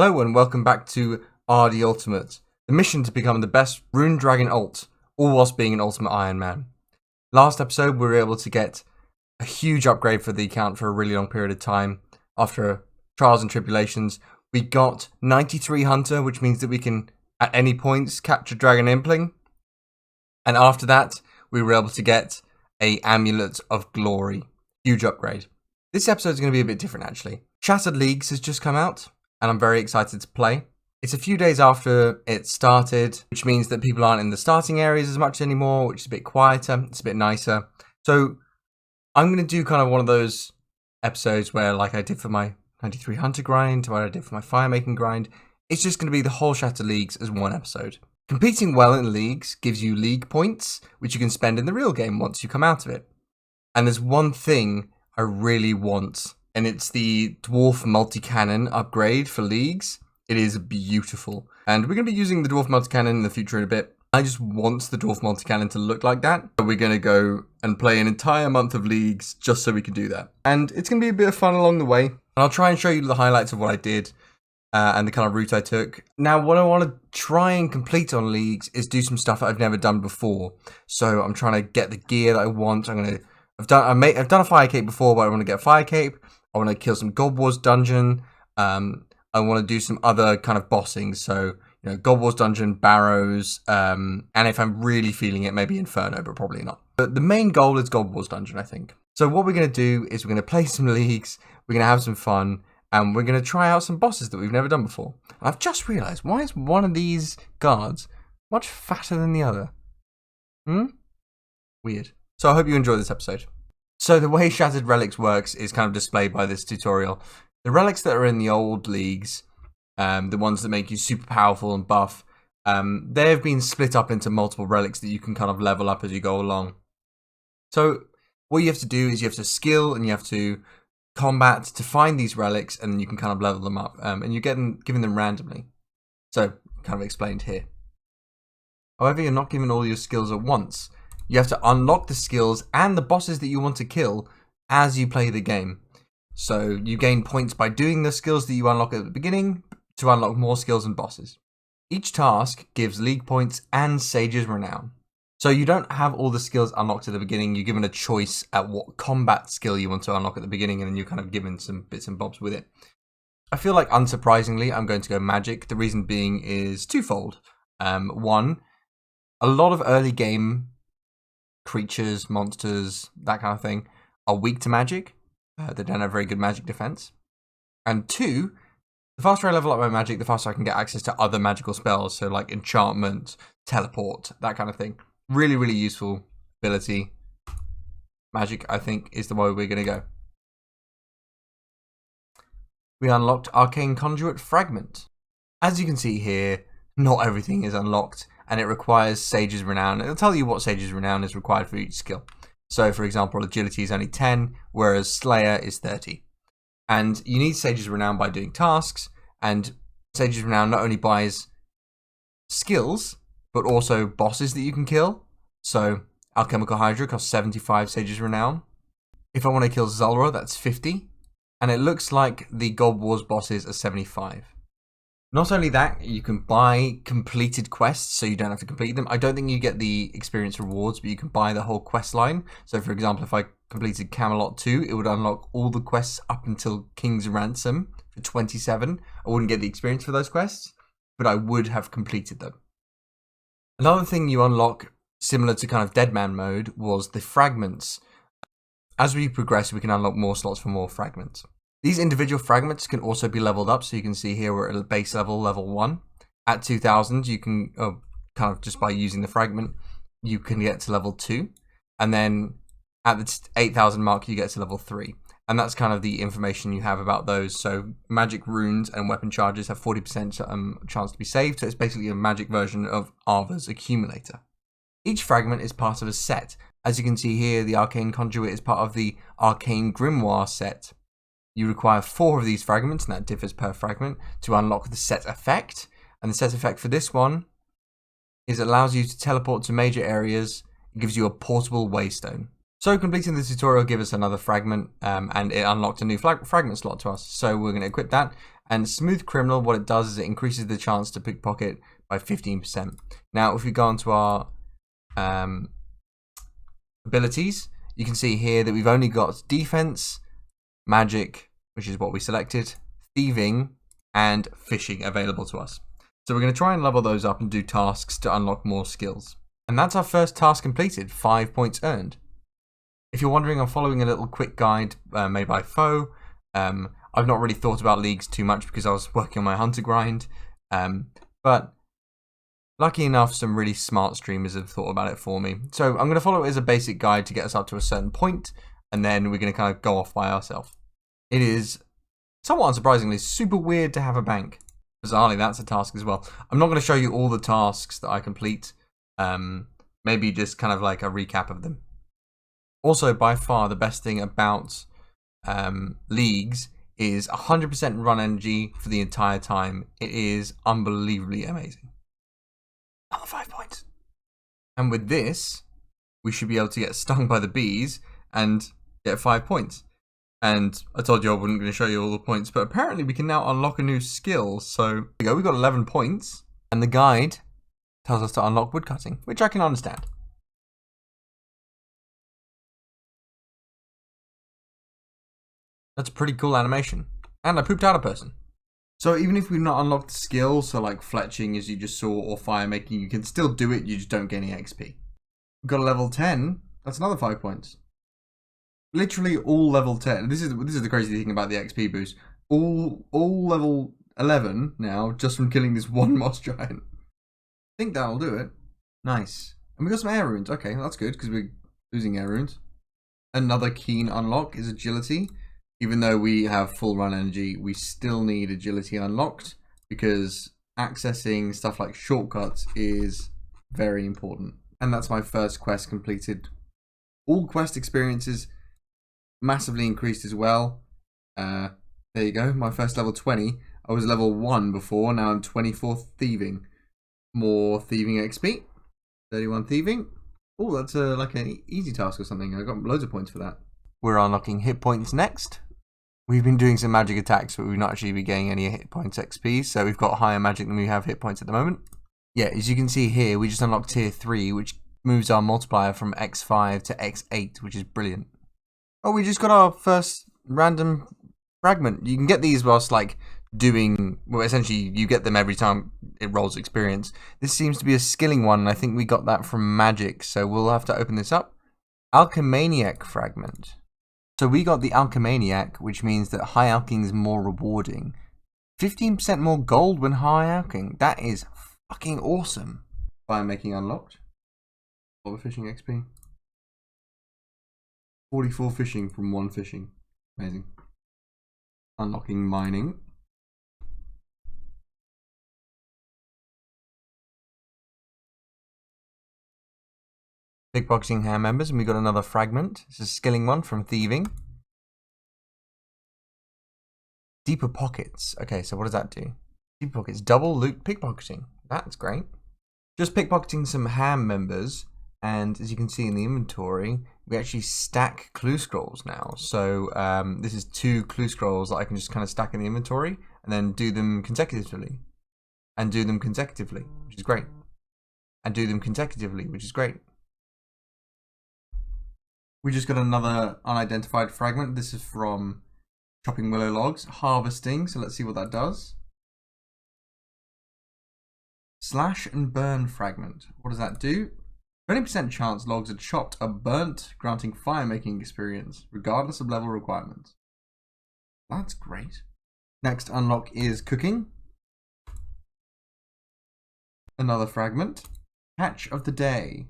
Hello and welcome back to RD Ultimate, the mission to become the best Rune Dragon Alt, all whilst being an Ultimate Ironman. Last episode we were able to get a huge upgrade for the account for a really long period of time. After trials and tribulations, we got 93 Hunter, which means that we can at any points capture Dragon Impling. And after that, we were able to get a Amulet of Glory. Huge upgrade. This episode is going to be a bit different actually. Shattered Leagues has just come out, and I'm very excited to play. It's a few days after it started, which means that people aren't in the starting areas as much anymore, which is a bit quieter, it's a bit nicer. So I'm going to do kind of one of those episodes where, like I did for my 93 Hunter grind, what I did for my fire making grind, it's just going to be the whole Shattered Leagues as one episode. Competing well in leagues gives you league points, which you can spend in the real game once you come out of it. And there's one thing I really want, and it's the Dwarf Multi-Cannon upgrade for leagues. It is beautiful. And we're going to be using the Dwarf Multi-Cannon in the future in a bit. I just want the Dwarf Multi-Cannon to look like that. So we're going to go and play an entire month of leagues just so we can do that. And it's going to be a bit of fun along the way. And I'll try and show you the highlights of what I did and the kind of route I took. Now, what I want to try and complete on leagues is do some stuff that I've never done before. So I'm trying to get the gear that I want. I've done a fire cape before, but I want to get a fire cape. I want to kill some Godwars dungeon. I want to do some other kind of bossing. So, you know, Godwars dungeon, Barrows, and if I'm really feeling it, maybe Inferno, but probably not. But the main goal is Godwars dungeon, I think. So what we're going to do is we're going to play some leagues. We're going to have some fun, and we're going to try out some bosses that we've never done before. And I've just realized, why is one of these guards much fatter than the other? Weird. So I hope you enjoy this episode. So the way Shattered Relics works is kind of displayed by this tutorial. The relics that are in the old leagues, the ones that make you super powerful and buff, they've been split up into multiple relics that you can kind of level up as you go along. So what you have to do is you have to skill and you have to combat to find these relics, and you can kind of level them up, and you get them given them randomly. So kind of explained here. However, you're not given all your skills at once. You have to unlock the skills and the bosses that you want to kill as you play the game. So you gain points by doing the skills that you unlock at the beginning to unlock more skills and bosses. Each task gives league points and Sage's Renown. So you don't have all the skills unlocked at the beginning. You're given a choice at what combat skill you want to unlock at the beginning, and then you're kind of given some bits and bobs with it. I feel like, unsurprisingly, I'm going to go magic. The reason being is twofold. One, a lot of early game creatures, monsters, that kind of thing, are weak to magic. They don't have very good magic defense. And two, the faster I level up my magic, the faster I can get access to other magical spells. So like enchantment, teleport, that kind of thing. Really, really useful ability. Magic, I think, is the way we're going to go. We unlocked Arcane Conduit Fragment. As you can see here, not everything is unlocked, and it requires Sage's Renown. It'll tell you what Sage's Renown is required for each skill. So, for example, Agility is only 10, whereas Slayer is 30. And you need Sage's Renown by doing tasks, and Sage's Renown not only buys skills, but also bosses that you can kill. So, Alchemical Hydra costs 75 Sage's Renown. If I want to kill Zulrah, that's 50. And it looks like the Godwars bosses are 75. Not only that, you can buy completed quests, so you don't have to complete them. I don't think you get the experience rewards, but you can buy the whole quest line. So, for example, if I completed Camelot 2, it would unlock all the quests up until King's Ransom for 27. I wouldn't get the experience for those quests, but I would have completed them. Another thing you unlock, similar to kind of Deadman mode, was the fragments. As we progress, we can unlock more slots for more fragments. These individual fragments can also be leveled up, so you can see here we're at base level, level 1. At 2000, you can, kind of just by using the fragment, you can get to level 2. And then at the 8000 mark, you get to level 3. And that's kind of the information you have about those. So magic runes and weapon charges have 40% chance to be saved, so it's basically a magic version of Arva's accumulator. Each fragment is part of a set. As you can see here, the Arcane Conduit is part of the Arcane Grimoire set. You require 4 of these fragments, and that differs per fragment, to unlock the set effect. And the set effect for this one is it allows you to teleport to major areas. It gives you a portable waystone. So completing the tutorial gave us another fragment, and it unlocked a new fragment slot to us. So we're going to equip that, And Smooth Criminal, what it does is it increases the chance to pickpocket by 15%. Now, if we go onto our abilities, you can see here that we've only got defense, magic, which is what we selected, thieving, and fishing available to us. So we're going to try and level those up and do tasks to unlock more skills. And that's our first task completed, 5 points earned. If you're wondering, I'm following a little quick guide made by Foe. I've not really thought about leagues too much because I was working on my hunter grind. But lucky enough, some really smart streamers have thought about it for me. So I'm going to follow it as a basic guide to get us up to a certain point, and then we're going to kind of go off by ourselves. It is, somewhat unsurprisingly, super weird to have a bank. Bizarrely, that's a task as well. I'm not going to show you all the tasks that I complete. Maybe just kind of like a recap of them. Also, by far, the best thing about leagues is 100% run energy for the entire time. It is unbelievably amazing. Another 5 points. And with this, we should be able to get stung by the bees and get 5 points. And I told you I wasn't going to show you all the points, but apparently we can now unlock a new skill. So there we go, we got 11 points. And the guide tells us to unlock woodcutting, which I can understand. That's a pretty cool animation. And I pooped out a person. So even if we've not unlocked the skill, so like fletching as you just saw, or fire making, you can still do it, you just don't get any XP. We've got a level 10, that's another 5 points. Literally all level 10. This is the crazy thing about the XP boost. All level 11 now, just from killing this one moss giant. I think that'll do it. Nice. And we got some air runes. Okay, that's good, because we're losing air runes. Another keen unlock is agility. Even though we have full run energy, we still need agility unlocked, because accessing stuff like shortcuts is very important. And that's my first quest completed. All quest experiences massively increased as well. There you go, my first level 20. I was level 1 before, now I'm 24 thieving. More thieving XP. 31 thieving. Oh, that's like an easy task or something. I got loads of points for that. We're unlocking hit points next. We've been doing some magic attacks, but we've not actually been getting any hit points XP, so we've got higher magic than we have hit points at the moment. Yeah, as you can see here, we just unlocked tier 3, which moves our multiplier from X5 to X8, which is brilliant. Oh, we just got our first random fragment. You can get these whilst like doing, well, essentially you get them every time it rolls experience. This seems to be a skilling one, and I think we got that from magic, so we'll have to open this up. Alchemaniac fragment. So we got the Alchemaniac, which means that high alching is more rewarding. 15% more gold when high alching. That is fucking awesome. Fire making unlocked. Overfishing XP. 44 fishing from 1 fishing. Amazing. Unlocking mining. Pickpocketing hand members, and we got another fragment. This is a skilling one from thieving. Deeper pockets. Okay, so what does that do? Deeper pockets, double loot pickpocketing. That's great. Just pickpocketing some ham members, and as you can see in the inventory, we actually stack clue scrolls now. So this is 2 clue scrolls that I can just kind of stack in the inventory, and then do them consecutively. And do them consecutively, which is great. And do them consecutively, which is great. We just got another unidentified fragment. This is from chopping willow logs, harvesting. So let's see what that does. Slash and burn fragment. What does that do? 20% chance logs are chopped are burnt, granting fire making experience, regardless of level requirements. That's great. Next unlock is cooking. Another fragment. Catch of the day.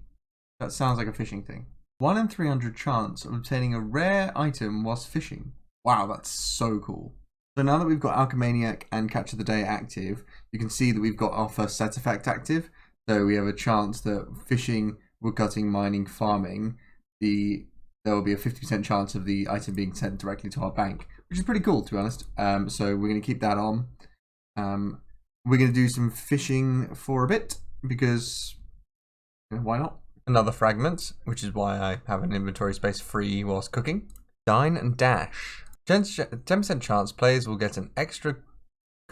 That sounds like a fishing thing. 1 in 300 chance of obtaining a rare item whilst fishing. Wow, that's so cool. So now that we've got Alchemaniac and Catch of the Day active, you can see that we've got our first set effect active. So we have a chance that fishing, woodcutting, mining, farming, there will be a 50% chance of the item being sent directly to our bank, which is pretty cool, to be honest. So we're going to keep that on. We're going to do some fishing for a bit, because why not? Another fragment, which is why I have an inventory space free whilst cooking. Dine and dash. 10% chance players will get an extra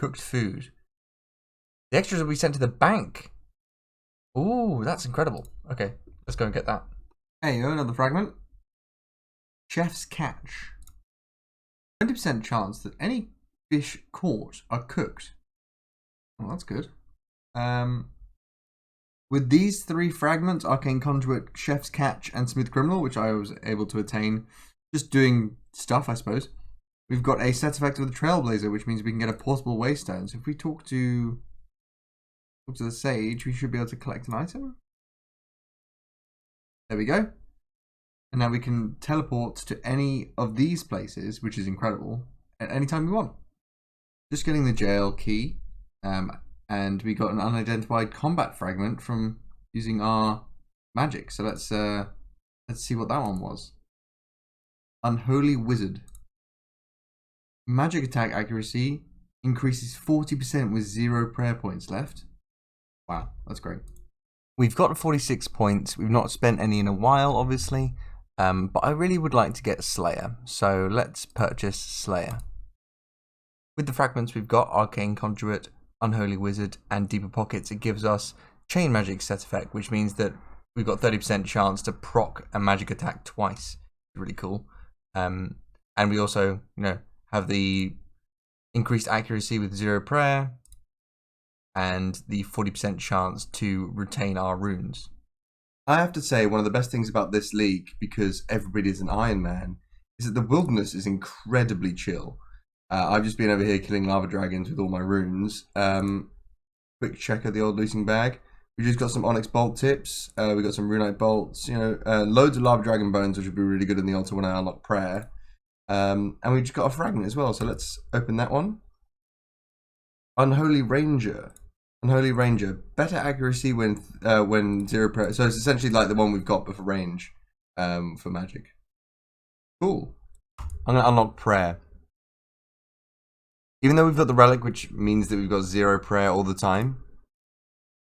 cooked food. The extras will be sent to the bank. Ooh, that's incredible. Okay, let's go and get that. Hey, another fragment. Chef's catch. 20% chance that any fish caught are cooked. Oh, that's good. With these 3 fragments, Arcane Conduit, Chef's Catch, and Smooth Criminal, which I was able to attain just doing stuff, I suppose, we've got a set effect with the Trailblazer, which means we can get a portable waystone. So if we talk to the Sage, we should be able to collect an item. There we go. And now we can teleport to any of these places, which is incredible, at any time we want. Just getting the jail key. And we got an unidentified combat fragment from using our magic. So let's see what that one was. Unholy Wizard. Magic attack accuracy increases 40% with 0 prayer points left. Wow, that's great. We've got 46 points. We've not spent any in a while, obviously. But I really would like to get Slayer. So let's purchase Slayer. With the fragments we've got, Arcane Conduit, Unholy Wizard, and Deeper Pockets, it gives us Chain Magic set effect, which means that we've got 30% chance to proc a magic attack twice. Really cool. And we also, have the increased accuracy with 0 prayer, and the 40% chance to retain our runes. I have to say, one of the best things about this league, because everybody is an Iron Man, is that the wilderness is incredibly chill. I've just been over here killing lava dragons with all my runes. Quick check of the old looting bag. We just got some onyx bolt tips. We got some runite bolts. Loads of lava dragon bones, which would be really good in the altar when I unlock prayer. And we just got a fragment as well. So let's open that one. Unholy Ranger. Unholy Ranger. Better accuracy when 0 prayer. So it's essentially like the one we've got, but for range, for magic. Cool. I'm gonna unlock prayer. Even though we've got the relic, which means that we've got 0 prayer all the time,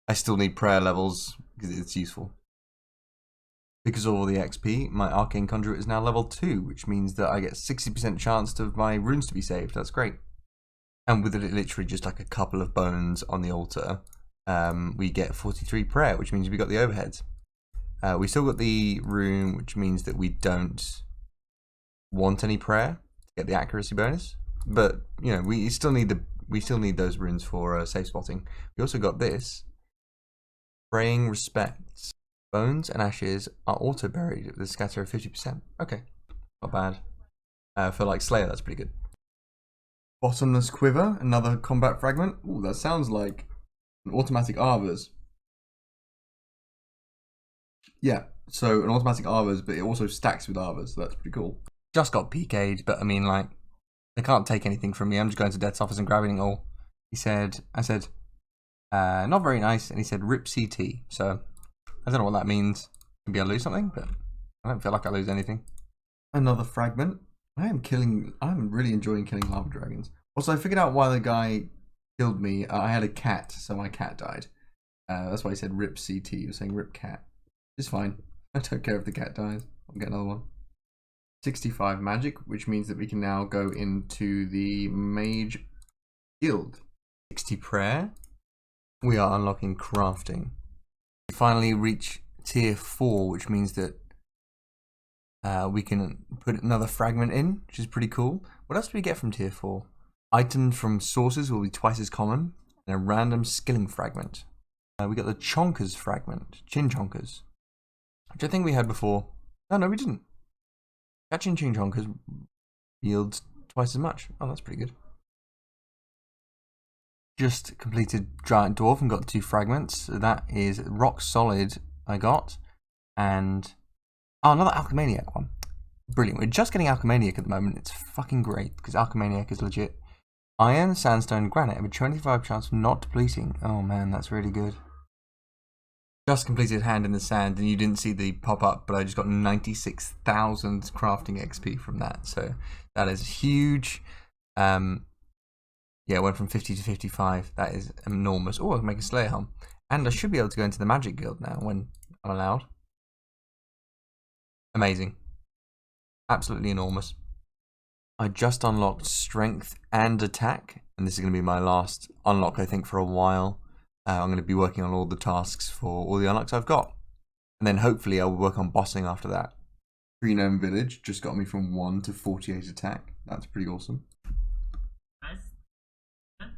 I still need prayer levels because it's useful. Because of all the XP, my Arcane Conduit is now level 2, which means that I get 60% chance of my runes to be saved. That's great. And with it literally just like a couple of bones on the altar, we get 43 prayer, which means we got the overheads. We still got the rune, which means that we don't want any prayer to get the accuracy bonus. But we still need those runes for safe spotting. We also got this. Praying Respects. Bones and ashes are auto buried with a scatter of 50%. Okay, not bad. For like Slayer, that's pretty good. Bottomless Quiver, another combat fragment. Ooh, that sounds like an automatic Arvas. Yeah, so an automatic Arvas, but it also stacks with Arvas, so that's pretty cool. Just got PK'd, but I mean, like, they can't take anything from me. I'm just going to Death's office and grabbing it all. I said, not very nice, and he said, rip CT. So, I don't know what that means. Maybe I'll lose something, but I don't feel like I lose anything. Another fragment. I'm really enjoying killing lava dragons. Also, I figured out why the guy killed me. I had a cat, so my cat died. That's why he said rip CT. He was saying rip cat. It's fine. I don't care if the cat dies. I'll get another one. 65 magic, which means that we can now go into the mage guild. 60 prayer. We are unlocking crafting. We finally reach tier 4, which means that we can put another fragment in, which is pretty cool. What else do we get from tier 4? Items from sources will be twice as common, and a random skilling fragment. We got the Chonkers fragment, Chin Chonkers, which I think we had before. No, we didn't. Catching Chin Chonkers yields twice as much. Oh, that's pretty good. Just completed Giant Dwarf and got 2 fragments. So that is Rock Solid I got, and another Alchemaniac one. Brilliant. We're just getting Alchemaniac at the moment. It's fucking great because Alchemaniac is legit. Iron, Sandstone, Granite have a 25 chance of not depleting. Oh man, that's really good. Just completed Hand in the Sand, and you didn't see the pop up, but I just got 96,000 crafting XP from that. So that is huge. Yeah, it went from 50 to 55. That is enormous. Oh, I can make a Slayer Helm. And I should be able to go into the Magic Guild now when I'm allowed. Amazing. Absolutely enormous. I just unlocked Strength and Attack and this is going to be my last unlock, I think, for a while. I'm going to be working on all the tasks for all the unlocks I've got, and then hopefully I'll work on bossing after that. Free Gnome Village just got me from 1 to 48 attack. That's pretty awesome.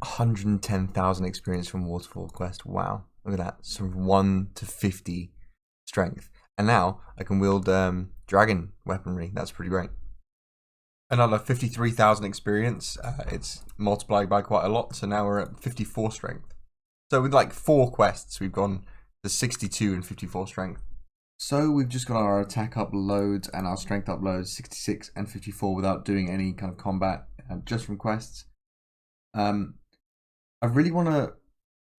110,000 experience from Waterfall Quest. Wow, look at that. So from 1 to 50 strength. And now I can wield dragon weaponry. That's pretty great. Another 53,000 experience. It's multiplied by quite a lot. So now we're at 54 strength. So with like 4 quests, we've gone to 62 and 54 strength. So we've just got our attack up loads and our strength up loads, 66 and 54, without doing any kind of combat, just from quests. I really want to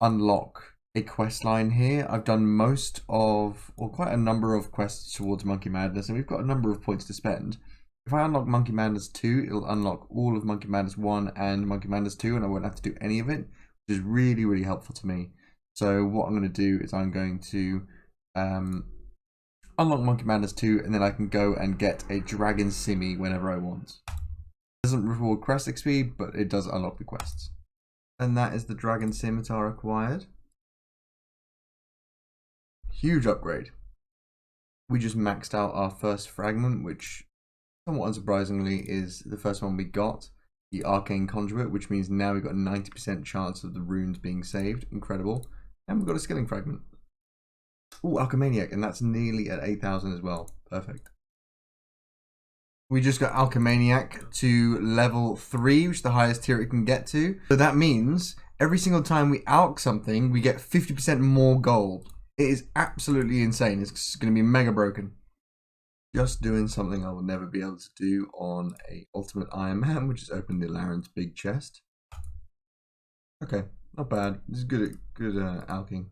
unlock a quest line here. I've done most of, or quite a number of quests towards Monkey Madness, and we've got a number of points to spend. If I unlock Monkey Madness 2, it'll unlock all of Monkey Madness 1 and Monkey Madness 2, and I won't have to do any of it, which is really, really helpful to me. So what I'm going to do is I'm going to unlock Monkey Madness 2, and then I can go and get a Dragon Simmy whenever I want. It doesn't reward quest XP, but it does unlock the quests. And that is the Dragon Scimitar acquired. Huge upgrade. We just maxed out our first fragment, which somewhat unsurprisingly is the first one we got. The Arcane Conduit, which means now we've got a 90% chance of the runes being saved. Incredible. And we've got a Skilling Fragment. Ooh, Alchemaniac, and that's nearly at 8,000 as well. Perfect. We just got Alchemaniac to level 3, which is the highest tier it can get to. So that means every single time we alch something, we get 50% more gold. It is absolutely insane. It's going to be mega broken. Just doing something I will never be able to do on a Ultimate Ironman, which is open the Laren's big chest. Okay, not bad. This is good alching.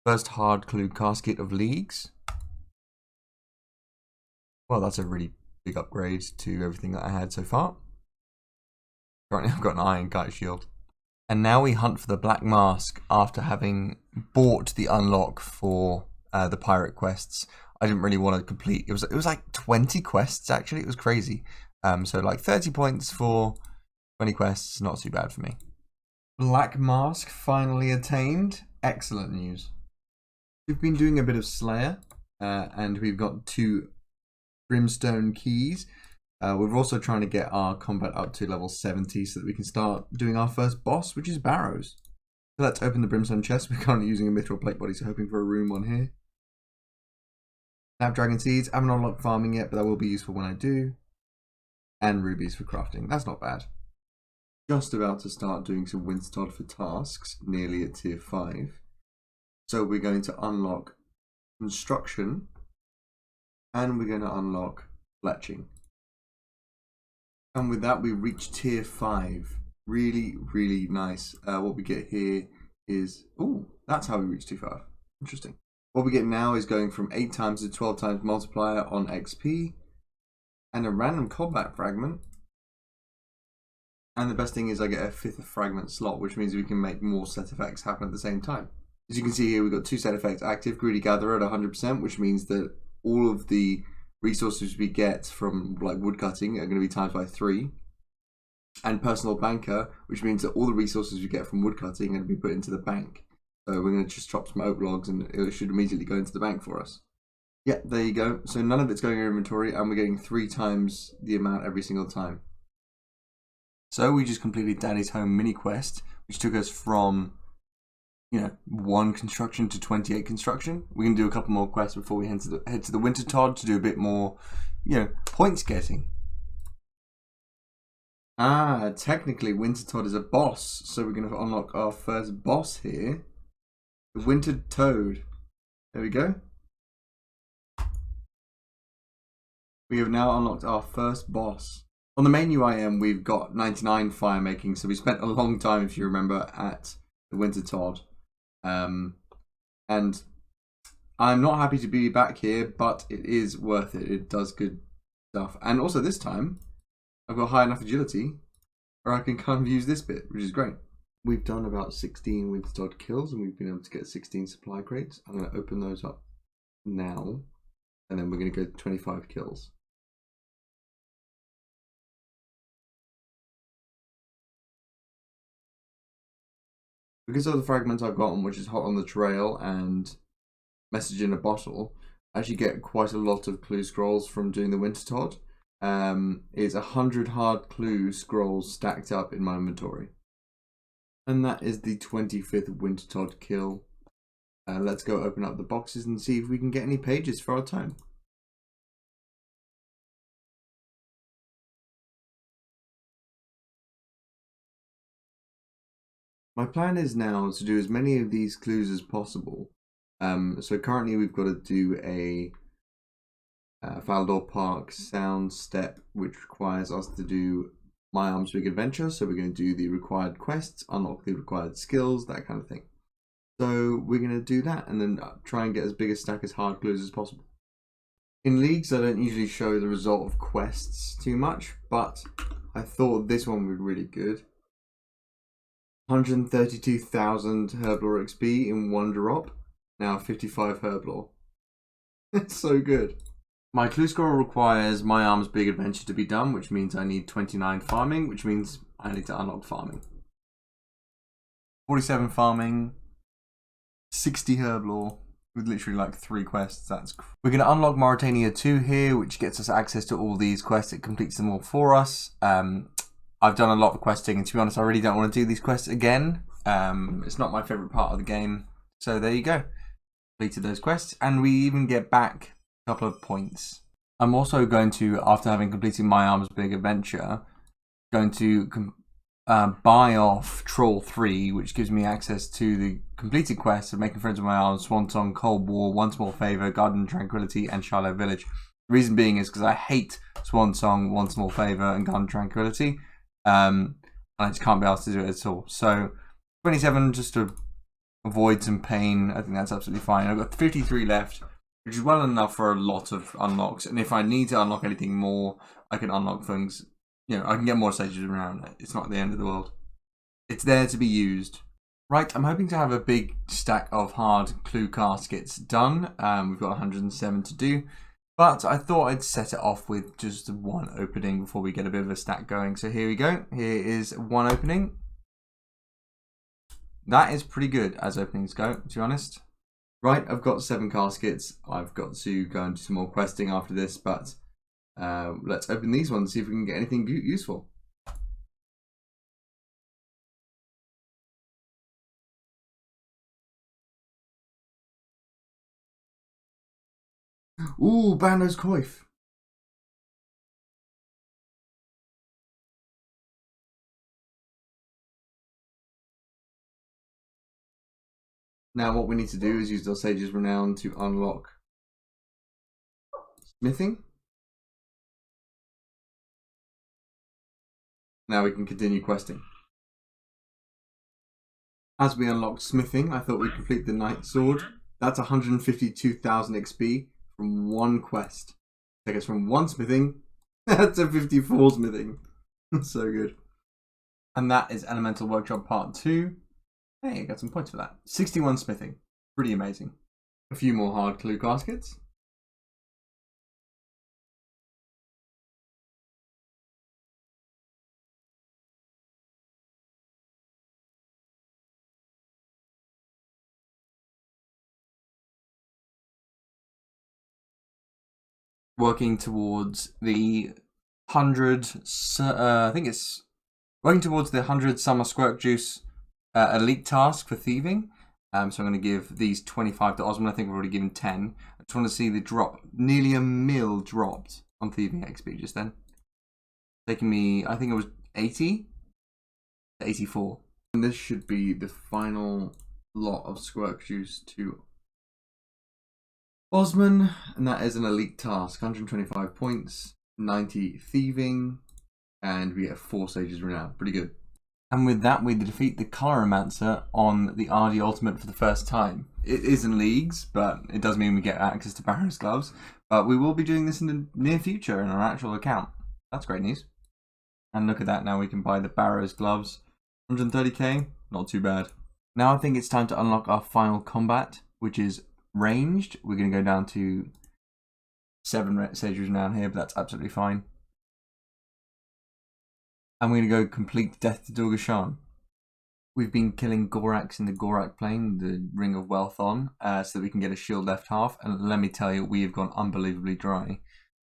First hard clue casket of leagues. Well, that's a really big upgrade to everything that I had so far. Currently I've got an Iron Kite Shield. And now we hunt for the Black Mask after having bought the unlock for the pirate quests. I didn't really want to complete, it was like 20 quests actually, it was crazy. So like 30 points for 20 quests, not too bad for me. Black Mask finally attained, excellent news. We've been doing a bit of Slayer, and we've got 2 Brimstone keys. We're also trying to get our combat up to level 70 so that we can start doing our first boss, which is Barrows. So let's open the Brimstone chest. We're currently using a Mithril Plate Body, so hoping for a rune one here. Snapdragon Seeds. I haven't unlocked farming yet, but that will be useful when I do. And rubies for crafting. That's not bad. Just about to start doing some Wintertodt for tasks, nearly at tier 5. So we're going to unlock Construction, and we're going to unlock Fletching. And with that, we reach tier 5. Really, really nice. What we get here is... Ooh, that's how we reach tier 5. Interesting. What we get now is going from 8 times to 12 times multiplier on XP. And a random combat fragment. And the best thing is I get a 5th fragment slot, which means we can make more set effects happen at the same time. As you can see here, we've got 2 set effects active. Greedy Gatherer at 100%, which means that all of the resources we get from like woodcutting are going to be times by 3. And Personal Banker, which means that all the resources we get from woodcutting are going to be put into the bank. So we're going to just chop some oak logs and it should immediately go into the bank for us. Yeah, there you go. So none of it's going in our inventory and we're getting 3 times the amount every single time. So we just completed Daddy's Home mini quest, which took us from 1 construction to 28 construction. We can do a couple more quests before we head to the Wintertodt to do a bit more, points getting. Technically Wintertodt is a boss, so we're going to unlock our first boss here. The Wintered Toad. There we go. We have now unlocked our first boss. On the main UIM, we've got 99 fire making, so we spent a long time, if you remember, at the Wintertodt. And I'm not happy to be back here, but it is worth it. It does good stuff. And also this time, I've got high enough agility where I can kind of use this bit, which is great. We've done about 16 Wintertodt kills and we've been able to get 16 supply crates. I'm going to open those up now and then we're going to go to 25 kills. Because of the fragments I've gotten, which is Hot on the Trail and Message in a Bottle, I actually get quite a lot of clue scrolls from doing the Winter Todd. It's 100 hard clue scrolls stacked up in my inventory. And that is the 25th Winter Todd kill. Let's go open up the boxes and see if we can get any pages for our tome. My plan is now to do as many of these clues as possible. So currently we've got to do a Falador Park sound step, which requires us to do My Arms Big Adventure. So we're going to do the required quests, unlock the required skills, that kind of thing. So we're going to do that and then try and get as big a stack as hard clues as possible. In leagues, I don't usually show the result of quests too much, but I thought this one would be really good. 132,000 Herblore XP in one drop. Now 55 Herblore. It's so good. My clue score requires My Arms Big Adventure to be done, which means I need 29 farming, which means I need to unlock farming. 47 farming, 60 Herblore, with literally like 3 quests. We're going to unlock Mauritania 2 here, which gets us access to all these quests. It completes them all for us. I've done a lot of questing, and to be honest, I really don't want to do these quests again. It's not my favourite part of the game. So there you go. Completed those quests, and we even get back a couple of points. I'm also going to, after having completed My Arms Big Adventure, going to buy off Troll 3, which gives me access to the completed quests of Making Friends with My Arms, Swansong, Cold War, One Small Favour, Garden Tranquility, and Charlotte Village. The reason being is because I hate Swansong, One Small Favour, and Garden Tranquility. And I just can't be asked to do it at all. So 27 just to avoid some pain. I think that's absolutely fine. I've got 53 left, which is well enough for a lot of unlocks. And if I need to unlock anything more, I can unlock things. You know, I can get more stages around. It's not the end of the world. It's there to be used. Right, I'm hoping to have a big stack of hard clue caskets done. We've got 107 to do. But I thought I'd set it off with just one opening before we get a bit of a stack going. So here we go. Here is one opening. That is pretty good as openings go, to be honest. Right, I've got 7 caskets. I've got to go and do some more questing after this, but let's open these ones, see if we can get anything useful. Ooh, Bando's Coif. Now what we need to do is use our Sage's Renown to unlock smithing. Now we can continue questing. As we unlock smithing, I thought we'd complete the Knight Sword. That's 152,000 XP from one quest. Take us from 1 smithing to 54 smithing. So good. And that is Elemental Workshop Part 2. Hey, I got some points for that. 61 smithing. Pretty amazing. A few more hard clue caskets. Working towards the 100, I think it's working towards the 100 Summer Squirt Juice elite task for thieving. So I'm going to give these 25 to Osmond. I think we've already given 10. I just want to see the drop. Nearly a mil dropped on thieving XP just then. Taking me, I think it was 80 to 84. And this should be the final lot of Squirt Juice to Osman, and that is an elite task. 125 points, 90 thieving, and we get 4 Sages Renown. Pretty good. And with that, we defeat the Coloromancer on the RD Ultimate for the first time. It is in leagues, but it does mean we get access to Barrow's Gloves. But we will be doing this in the near future in our actual account. That's great news. And look at that, now we can buy the Barrow's Gloves. 130k, not too bad. Now I think it's time to unlock our final combat, which is ranged. We're going to go down to 7 Sages Renown here, but that's absolutely fine. And we're going to go complete Death to Dorgashan. We've been killing Gorax in the Gorak plane, the Ring of Wealth on, so that we can get a shield left half. And let me tell you, we have gone unbelievably dry.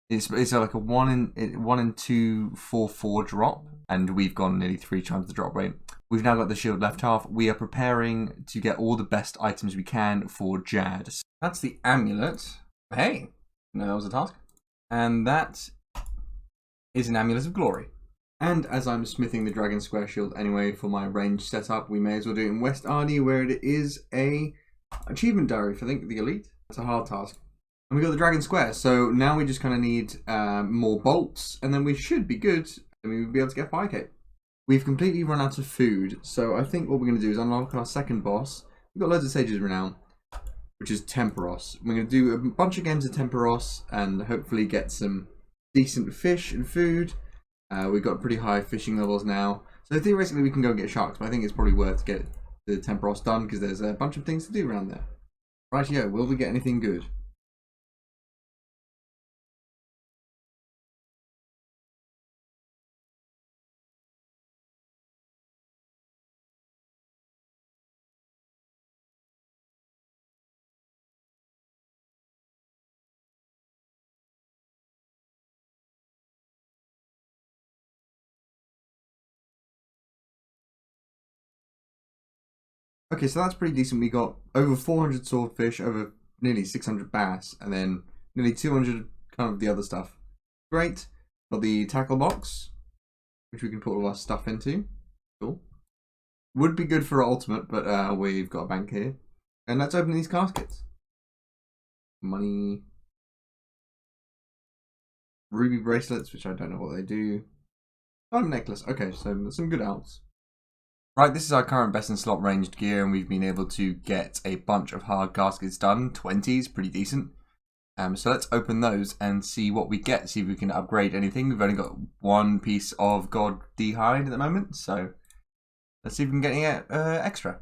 It's like a 1 in 2 4/4 drop, and we've gone nearly 3 times the drop rate. We've now got the shield left half. We are preparing to get all the best items we can for Jad. That's the amulet. Hey, no, that was a task. And that is an Amulet of Glory. And as I'm smithing the Dragon Square Shield anyway for my range setup, we may as well do it in West Ardy, where it is a achievement diary for the Elite. That's a hard task. And we got the Dragon Square, so now we just kind of need more bolts, and then we should be good, and we'll be able to get 5k. We've completely run out of food, so I think what we're going to do is unlock our second boss. We've got loads of Sages Renown, which is Temperos. We're going to do a bunch of games of Temperos, and hopefully get some decent fish and food. We've got pretty high fishing levels now, so theoretically we can go and get sharks, but I think it's probably worth to get the Temperos done because there's a bunch of things to do around there. Rightio, will we get anything good? Okay, so that's pretty decent. We got over 400 swordfish, over nearly 600 bass, and then nearly 200 kind of the other stuff. Great. Got the tackle box, which we can put all our stuff into. Cool. Would be good for ultimate, but we've got a bank here. And let's open these caskets. Money. Ruby bracelets, which I don't know what they do. Diamond necklace. Okay, so some good alts. Right, this is our current best in slot ranged gear, and we've been able to get a bunch of hard caskets done. 20s, pretty decent. So let's open those and see what we get, see if we can upgrade anything. We've only got 1 piece of God D-Hide at the moment, so let's see if we can get any extra.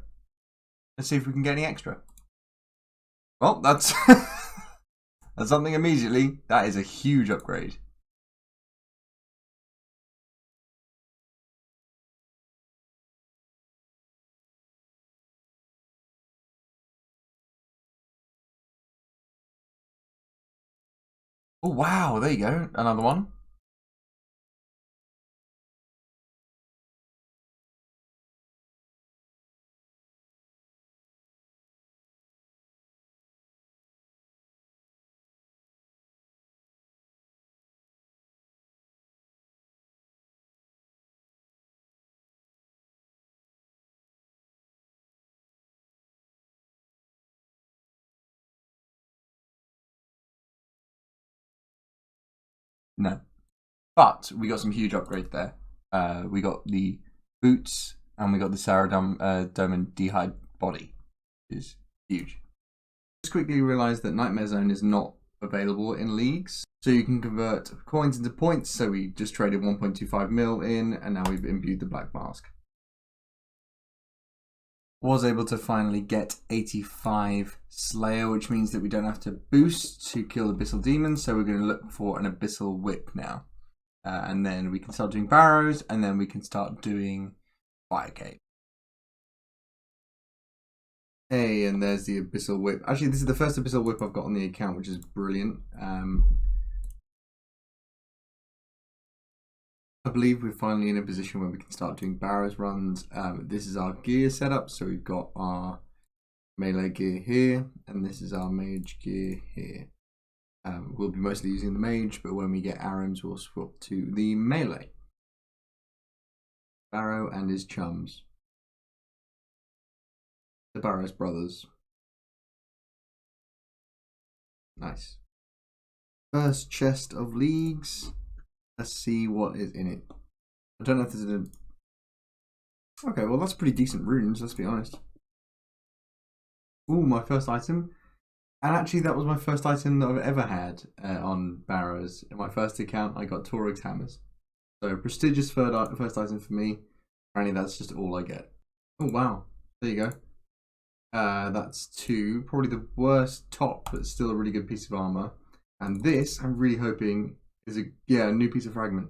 Let's see if we can get any extra. Well, that's, that's something immediately. That is a huge upgrade. Oh, wow, there you go. Another one. No. But we got some huge upgrades there. We got the boots and we got the Saradomin D-Hide body, which is huge. Just quickly realised that Nightmare Zone is not available in leagues, so you can convert coins into points. So we just traded 1.25 mil in, and now we've imbued the Black Mask. Was able to finally get 85 Slayer, which means that we don't have to boost to kill Abyssal Demons, so we're going to look for an Abyssal Whip now. And then we can start doing Barrows, and then we can start doing Firecade. Hey, and there's the Abyssal Whip. Actually, this is the first Abyssal Whip I've got on the account, which is brilliant. I believe we're finally in a position where we can start doing Barrows runs. This is our gear setup, so we've got our melee gear here, and this is our mage gear here. We'll be mostly using the mage, but when we get Arams, we'll swap to the melee. Barrow and his chums. The Barrows brothers. Nice. First chest of leagues. Let's see what is in it. I don't know if there's a... Okay, well that's pretty decent runes, let's be honest. Ooh, my first item. And actually that was my first item that I've ever had on Barrows. In my first account I got Torug's Hammers. So prestigious first item for me. Apparently that's just all I get. Oh wow, there you go. That's 2, probably the worst top, but still a really good piece of armor. And this, I'm really hoping, is a new piece of fragment.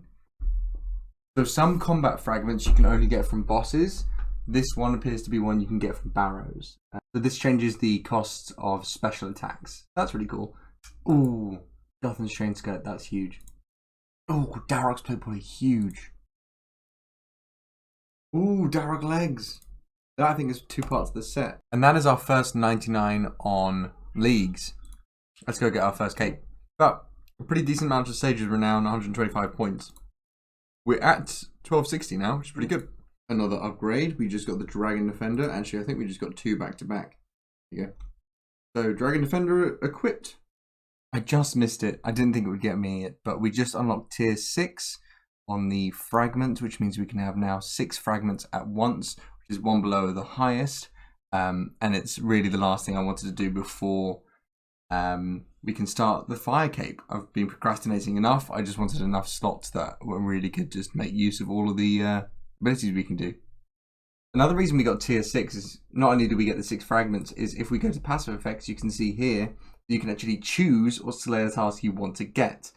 So some combat fragments you can only get from bosses, this one appears to be one you can get from Barrows. So this changes the costs of special attacks. That's really cool. Ooh, Gotham's Chain Skirt, that's huge. Oh, Darok's Playboy, huge. Ooh, Darok Legs. That I think is 2 parts of the set. And that is our first 99 on leagues. Let's go get our first cape. But a pretty decent amount of stages. We're now on 125 points. We're at 1260 now, which is pretty good. Another upgrade. We just got the Dragon Defender. Actually, I think we just got 2 back to back. There you go. So, Dragon Defender equipped. I just missed it. I didn't think it would get me it, but we just unlocked tier 6 on the fragment, which means we can have now 6 fragments at once, which is one below the highest. And it's really the last thing I wanted to do before we can start the fire cape. I've been procrastinating enough. I just wanted enough slots that really could just make use of all of the abilities we can do. Another reason we got tier 6 is not only do we get the 6 fragments, is if we go to passive effects, you can see here, you can actually choose what Slayer task you want to get.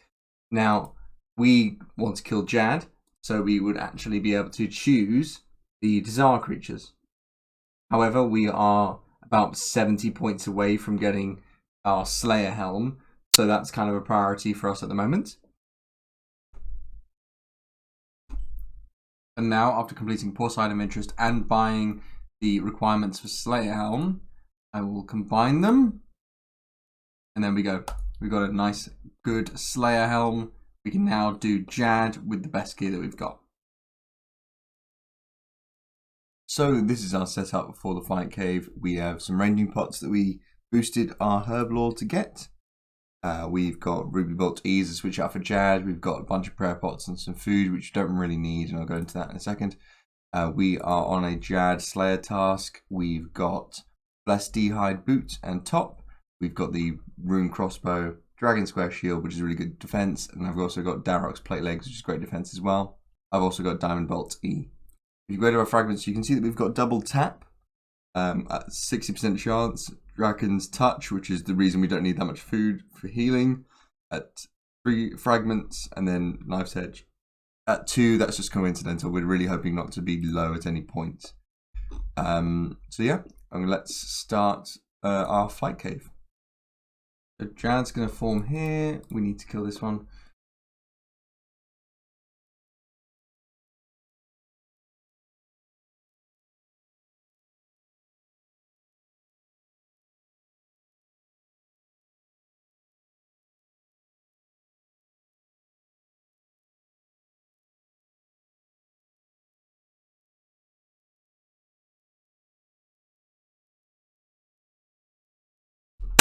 Now, we want to kill Jad, so we would actually be able to choose the Desire creatures. However, we are about 70 points away from getting our Slayer helm, so that's kind of a priority for us at the moment. And now, after completing Poor Item Interest and buying the requirements for Slayer helm, I will combine them. And then we go. We've got a nice, good Slayer helm. We can now do Jad with the best gear that we've got. So this is our setup for the fight cave. We have some ranging pots that we boosted our Herb Lord to get. We've got Ruby Bolt Ease to switch out for Jad. We've got a bunch of prayer pots and some food, which you don't really need, and I'll go into that in a second. We are on a Jad Slayer task. We've got Insulated Boots and top. We've got the Rune Crossbow, Dragon Square Shield, which is really good defense, and I've also got Darok's Plate Legs, which is great defense as well. I've also got Diamond Bolt E. If you go to our fragments, you can see that we've got double tap at 60% chance. Dragon's Touch, which is the reason we don't need that much food for healing, at 3 fragments, and then Knife's Edge at 2. That's just coincidental. We're really hoping not to be low at any point. So yeah, let's start our fight cave. So Jad's going to form here. We need to kill this one.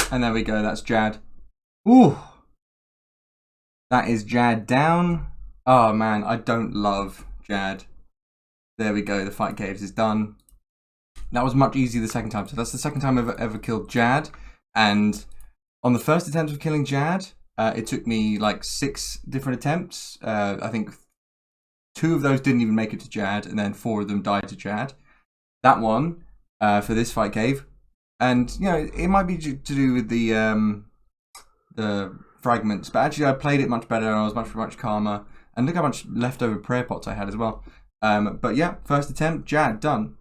And there we go, that's Jad. Ooh! That is Jad down. Oh man, I don't love Jad. There we go, the fight caves is done. That was much easier the second time. So that's the second time I've ever killed Jad. And on the first attempt of killing Jad, it took me like 6 different attempts. I think 2 of those didn't even make it to Jad, and then 4 of them died to Jad. That one, for this fight cave, and you know, it might be to do with the fragments, but actually I played it much better and I was much calmer. And look how much leftover prayer pots I had as well. But yeah, first attempt, Jad, done.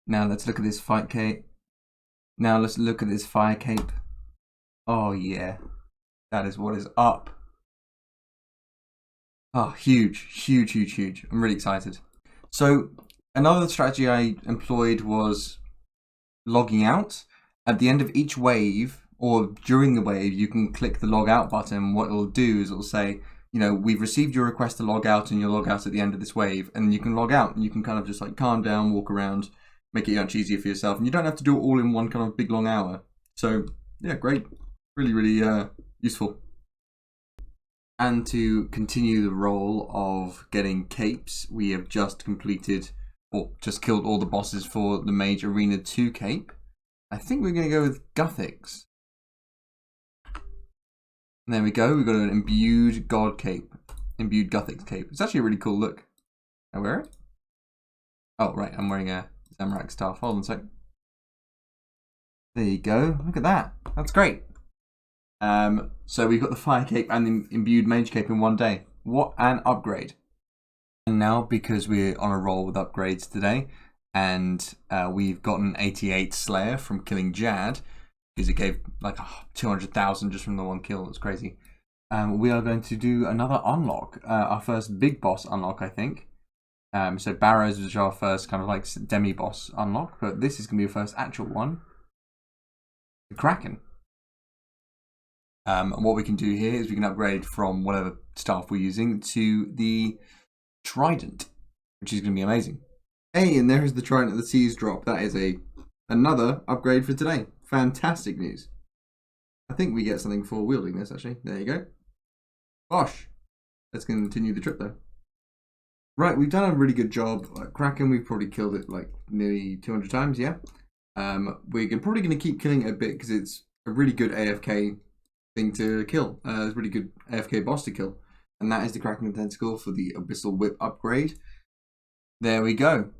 Now let's look at this fight cape. Now let's look at this fire cape. Oh yeah, that is what is up. Oh, huge. I'm really excited. So another strategy I employed was logging out. At the end of each wave, or during the wave, you can click the log out button. What it'll do is it'll say, you know, we've received your request to log out, and you'll log out at the end of this wave, and you can log out, and you can kind of just like calm down, walk around, make it much easier for yourself, and you don't have to do it all in one kind of big long hour. So yeah, great, really useful. And to continue the role of getting capes, we have just completed, or just killed all the bosses for the Mage Arena 2 cape. I think we're going to go with Gothics. And there we go, we've got an imbued God cape, imbued Gothics cape. It's actually a really cool look. Can I wear it? Oh, right, I'm wearing a Zamrak staff. Hold on a sec. There you go, look at that. That's great. So we've got the Fire cape and the imbued Mage cape in one day. What an upgrade. And now, because we're on a roll with upgrades today, And we've gotten 88 Slayer from killing Jad, because it gave like 200,000 just from the one kill. It's crazy. We are going to do another unlock, our first big boss unlock, I think. So Barrows was our first kind of like demi-boss unlock, but this is going to be your first actual one. The Kraken. What we can do here is we can upgrade from whatever staff we're using to the Trident, which is going to be amazing. Hey, and there is the Trident of the Seas drop. That is another upgrade for today. Fantastic news. I think we get something for wielding this, actually. There you go. Gosh. Let's continue the trip, though. Right, we've done a really good job. Kraken, we've probably killed it like nearly 200 times, yeah? We're probably going to keep killing it a bit because it's a really good AFK thing to kill. It's a really good AFK boss to kill. And that is the Kraken Tentacle for the Abyssal Whip upgrade. There we go.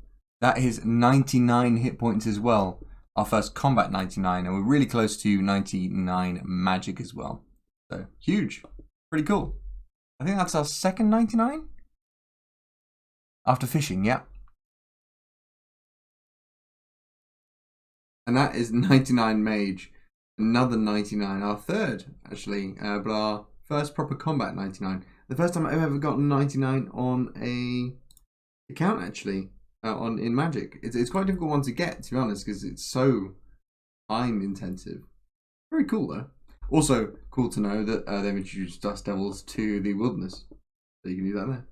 That is 99 hit points as well. Our first combat 99, and we're really close to 99 magic as well. So, huge. Pretty cool. I think that's our second 99? After fishing, yeah. And that is 99 mage. Another 99. Our third, actually. But our first proper combat 99. The first time I've ever gotten 99 on a account, actually. In Magic. It's quite a difficult one to get, to be honest, because it's so time intensive. Very cool, though. Also, cool to know that they've introduced Dust Devils to the Wilderness. So you can do that there.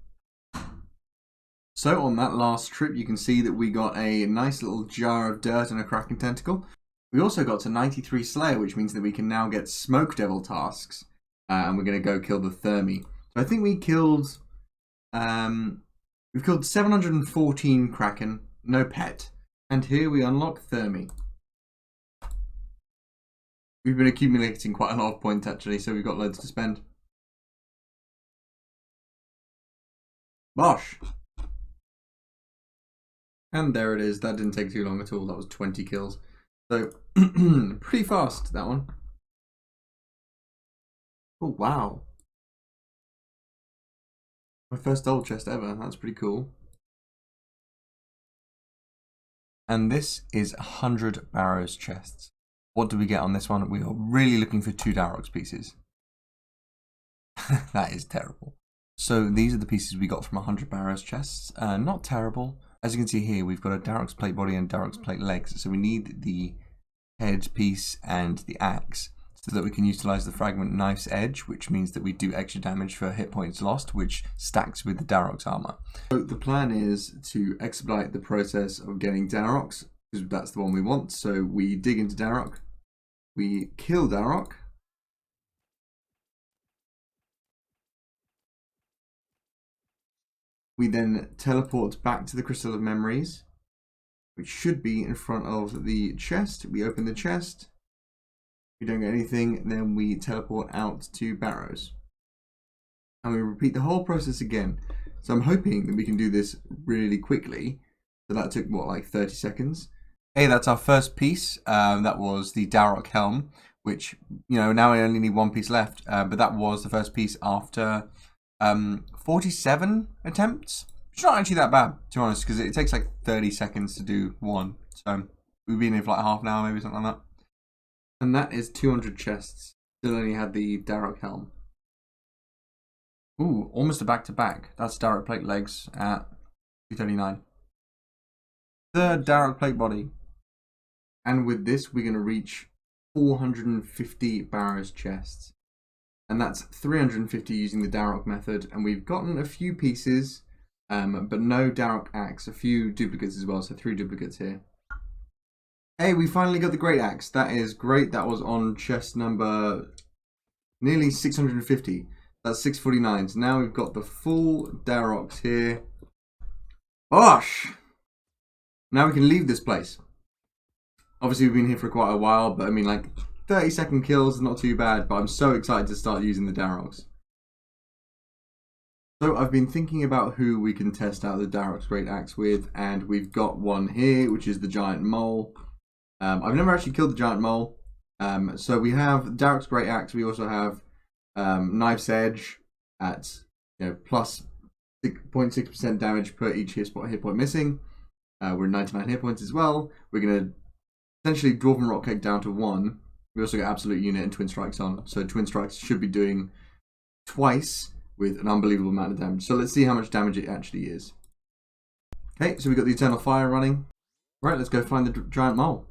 So on that last trip, you can see that we got a nice little jar of dirt and a Kraken Tentacle. We also got to 93 Slayer, which means that we can now get Smoke Devil tasks. And we're going to go kill the Thermi. So I think we killed... we've killed 714 Kraken, no pet. And here we unlock Thermi. We've been accumulating quite a lot of points, actually, so we've got loads to spend. Bosh! And there it is. That didn't take too long at all. That was 20 kills. So, pretty fast, that one. Oh, wow. My first double chest ever. That's pretty cool. And this is 100 Barrows chests. What do we get on this one? We are really looking for 2 Darox pieces. That is terrible. So these are the pieces we got from 100 Barrows chests. Not terrible. As you can see here, we've got a Darox plate body and Darox plate legs. So we need the head piece and the axe so that we can utilize the fragment knife's edge, which means that we do extra damage for hit points lost, which stacks with the Darox armor. So the plan is to expedite the process of getting Darox, because that's the one we want. So we dig into Darok, we kill Darok, we then teleport back to the Crystal of Memories, which should be in front of the chest. We open the chest, we don't get anything, then we teleport out to Barrows. And we repeat the whole process again. So I'm hoping that we can do this really quickly. So that took, what, like 30 seconds? Hey, that's our first piece. That was the Darok Helm, which, you know, now I only need one piece left. But that was the first piece after 47 attempts. It's not actually that bad, to be honest, because it takes like 30 seconds to do one. So we've been here for like half an hour, maybe something like that. And that is 200 chests. Still only had the Darok Helm. Ooh, almost a back-to-back. That's Darok Plate legs at 239. Third Darok Plate body. And with this, we're going to reach 450 Barrows chests. And that's 350 using the Darok method. And we've gotten a few pieces, but no Darok axe. A few duplicates as well, so 3 duplicates here. Hey, we finally got the Great Axe. That is great. That was on chest number nearly 650. That's 649. So now we've got the full Daroks here. Bosh! Now we can leave this place. Obviously, we've been here for quite a while, but I mean, like, 30-second kills is not too bad, but I'm so excited to start using the Daroks. So I've been thinking about who we can test out the Darok's Great Axe with, and we've got one here, which is the Giant Mole. I've never actually killed the Giant Mole. So we have Darok's Great Axe. We also have Knife's Edge at plus 6.6% damage per each hit point missing. We're 99 hit points as well. We're going to essentially Dwarven Rock Cake down to 1. We also got Absolute Unit and Twin Strikes on. So Twin Strikes should be doing twice with an unbelievable amount of damage. So let's see how much damage it actually is. Okay, so we got the Eternal Fire running. Right, let's go find the Giant Mole.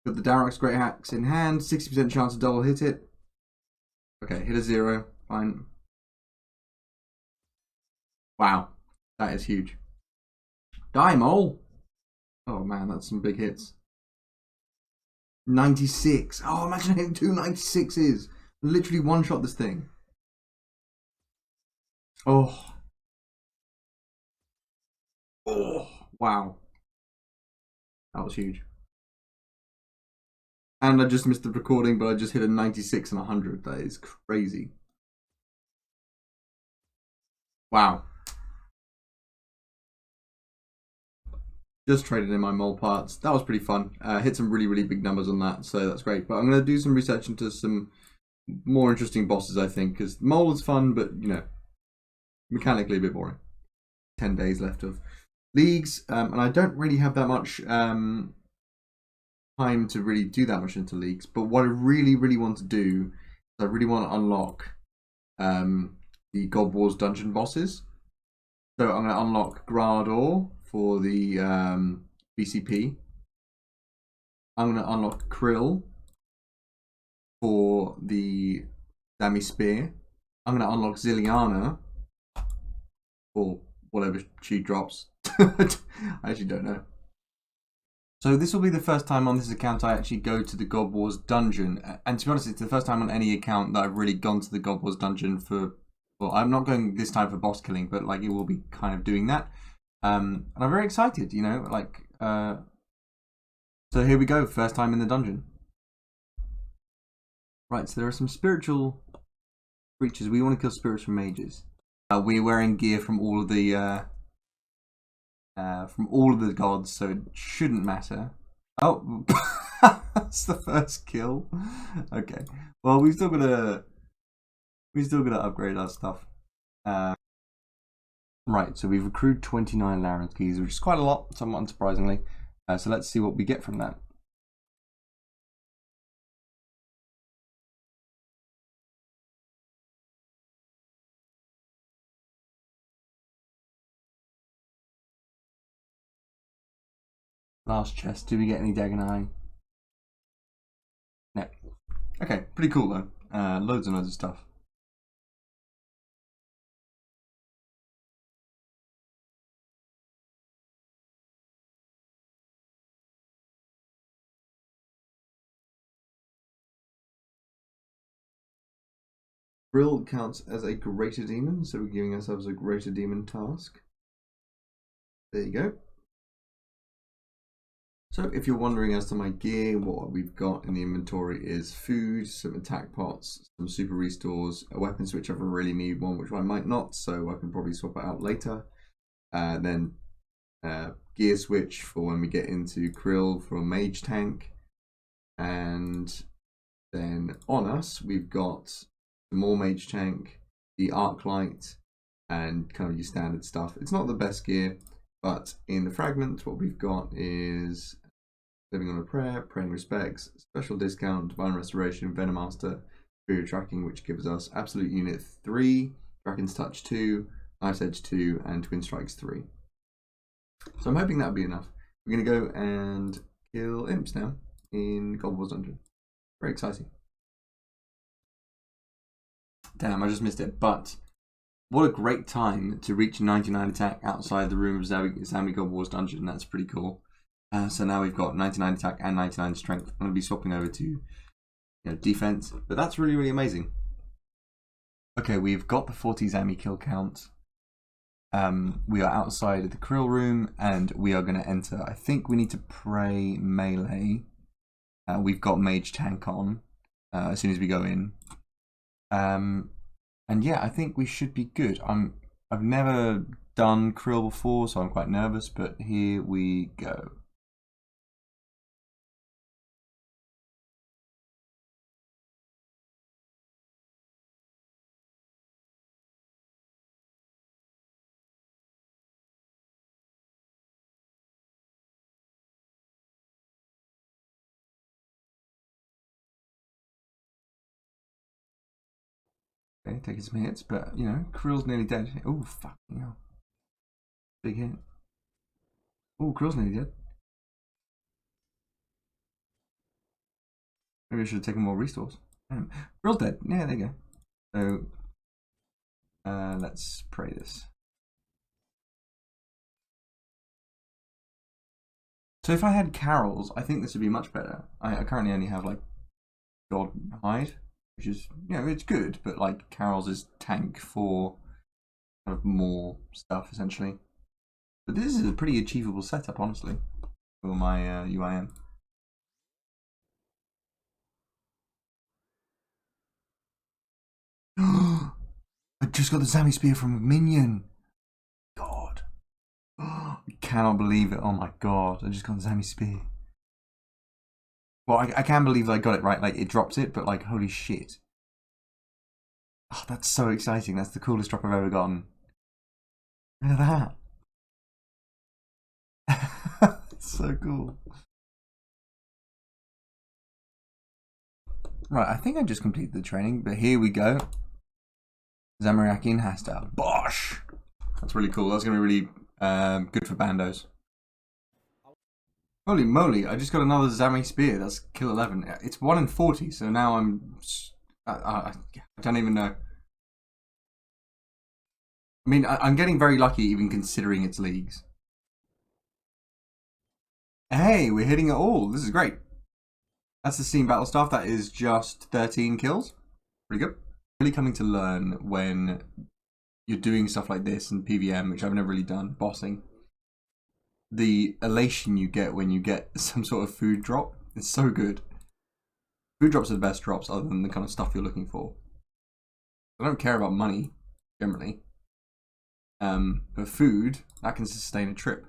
Got the Darrock's Great Axe in hand. 60% chance to double hit it. Okay, hit a 0. Fine. Wow, that is huge. Die, Mole! Oh man, that's some big hits. 96. Oh, imagine hitting 2 96s. Literally one-shot this thing. Oh. Oh, wow. That was huge. And I just missed the recording, but I just hit a 96 and 100. That is crazy. Wow. Just traded in my mole parts. That was pretty fun. Hit some really, really big numbers on that, so that's great. But I'm going to do some research into some more interesting bosses, I think, because mole is fun, but, you know, mechanically a bit boring. 10 days left of leagues, and I don't really have that much time to really do that much into leagues. But what I really, really want to do is I really want to unlock the Godwars dungeon bosses. So I'm going to unlock Grador for the BCP. I'm going to unlock Krill for the Zammy Spear. I'm going to unlock Ziliana for whatever she drops. I actually don't know. So this will be the first time on this account I actually go to the Godwars dungeon. And to be honest, it's the first time on any account that I've really gone to the Godwars dungeon for... Well, I'm not going this time for boss killing, but like it will be kind of doing that. And I'm very excited, you know, like... So here we go, first time in the dungeon. Right, so there are some spiritual creatures. We want to kill spirits from mages. We're wearing gear from all of the gods, so it shouldn't matter. Oh, that's the first kill. Okay, well we still gotta upgrade our stuff. Right, so we've accrued 29 Laren's keys, which is quite a lot, somewhat unsurprisingly. So let's see what we get from that. Last chest, do we get any Dagannoth? No. Okay, pretty cool though. Loads and loads of stuff. Brill counts as a greater demon, so we're giving ourselves a greater demon task. There you go. So if you're wondering as to my gear, what we've got in the inventory is food, some attack pots, some super restores, a weapon switch if I really need one, which I might not, so I can probably swap it out later. Then gear switch for when we get into Krill for a mage tank. And then on us, we've got the more mage tank, the arc light, and kind of your standard stuff. It's not the best gear, but in the fragment, what we've got is Living on a Prayer, Praying Respects, Special Discount, Divine Restoration, Venomaster, Spirit Tracking, which gives us Absolute Unit 3, Dragon's Touch 2, Knife's Edge 2, and Twin Strikes 3. So I'm hoping that'll be enough. We're going to go and kill imps now in Godwars Dungeon. Very exciting. Damn, I just missed it, but what a great time to reach 99 attack outside the room of Zammy Godwars Dungeon. That's pretty cool. So now we've got 99 attack and 99 strength. I'm going to be swapping over to defense, but that's really, really amazing. Okay, we've got the 40 Zammy kill count. We are outside of the Krill room, and we are going to enter. I think we need to pray melee. We've got mage tank on as soon as we go in. And yeah, I think we should be good. I've never done Krill before, so I'm quite nervous, but here we go. Okay, taking some hits, but you know, Krill's nearly dead. Oh, fucking hell. Big hit. Oh, Krill's nearly dead. Maybe I should have taken more restores. Krill's dead. Yeah, there you go. So, let's pray this. So if I had Carols, I think this would be much better. I currently only have like God Hide, which is, you know, it's good, but like Carols is tank for kind of more stuff essentially. But this is a pretty achievable setup, honestly, for my UIM. I just got the Zammy Spear from a minion. God. I cannot believe it. Oh my god. I just got the Zammy Spear. Well, I can't believe I got it right. Like, it drops it, but like, holy shit. Oh, that's so exciting. That's the coolest drop I've ever gotten. Look at that. It's so cool. Right, I think I just completed the training, but here we go. Zamorak in Hasta. Bosh! That's really cool. That's going to be really good for bandos. Holy moly, I just got another Zammy Spear. That's kill 11. It's 1 in 40, so now I don't even know. I mean, I'm getting very lucky even considering its leagues. Hey, we're hitting it all. This is great. That's the Steam Battle Staff. That is just 13 kills. Pretty good. Really coming to learn when you're doing stuff like this in PVM, which I've never really done, bossing. The elation you get when you get some sort of food drop. It's so good. Food drops are the best drops other than the kind of stuff you're looking for. I don't care about money, generally. But food, that can sustain a trip.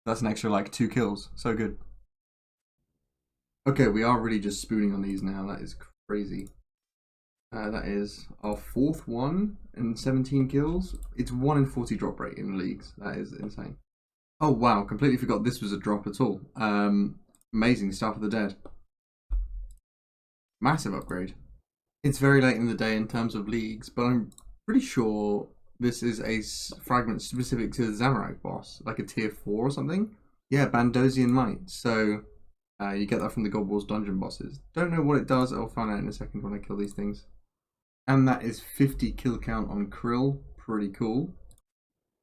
That's an extra like 2 kills. So good. Okay, we are really just spooning on these now. That is crazy. That is our 4th one in 17 kills. It's 1 in 40 drop rate in leagues. That is insane. Oh wow, completely forgot this was a drop at all. Amazing, Staff of the Dead. Massive upgrade. It's very late in the day in terms of leagues, but I'm pretty sure this is a fragment specific to the Zamorak boss, like a tier 4 or something. Yeah, Bandosian Might. So you get that from the Godwars dungeon bosses. Don't know what it does, I'll find out in a second when I kill these things. And that is 50 kill count on Krill. Pretty cool.